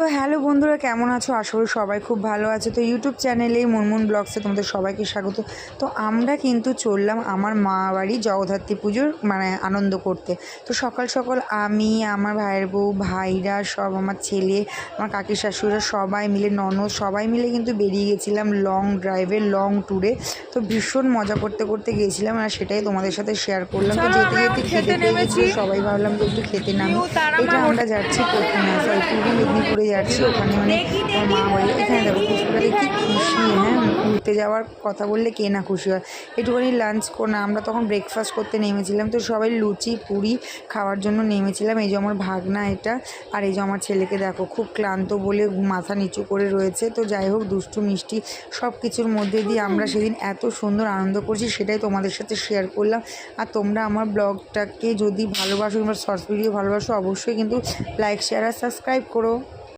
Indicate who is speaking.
Speaker 1: তো হ্যালো বন্ধুরা, কেমন আছো? আশা করি সবাই খুব ভালো আছে। তো ইউটিউব চ্যানেলে মুনমুন ব্লগসে তোমাদের সবাইকে স্বাগত। তো আমরা কিন্তু চললাম আমার মা বাড়ি জগদ্ধাত্রী পুজোর আনন্দ করতে। তো সকাল সকাল আমি, আমার ভাইয়ের বউ, ভাইরা সব, আমার ছেলে, আমার কাকির শাশুড়িরা সবাই মিলে, ননদ সবাই মিলে কিন্তু বেরিয়ে গেছিলাম লং ড্রাইভে, লং ট্যুরে। তো ভীষণ মজা করতে করতে গিয়েছিলাম, আর সেটাই তোমাদের সাথে শেয়ার করলাম। তো যেতে যেতে খেতে পেয়ে গেছি, সবাই ভাবলাম যে একটু খেতে নামি। এটা আমরা যাচ্ছি পূর্ব মেদিনীপুরে যাচ্ছি, ওখানে আমার মা বাড়ি। এখানে দেখো পুষ্পারে কি খুশি, ঘুরতে যাওয়ার কথা বললে কে না খুশি হয়। একটুখানি লাঞ্চ না, আমরা তখন ব্রেকফাস্ট করতে নেমেছিলাম। তো সবাই লুচি পুরি খাওয়ার জন্য নেমেছিলাম। এই যে আমার ভাগনা এটা, আর এই যে আমার ছেলেকে দেখো খুব ক্লান্ত বলে মাথা নিচু করে রয়েছে। তো যাই হোক, দুষ্টু মিষ্টি সব কিছুর মধ্যে দিয়ে আমরা সেদিন এত সুন্দর আনন্দ করছি, সেটাই তোমাদের সাথে শেয়ার করলাম। আর তোমরা আমার ব্লগটাকে যদি ভালোবাসো, কিংবা শর্টস ভিডিও ভালোবাসো, অবশ্যই কিন্তু লাইক, শেয়ার আর সাবস্ক্রাইব করো।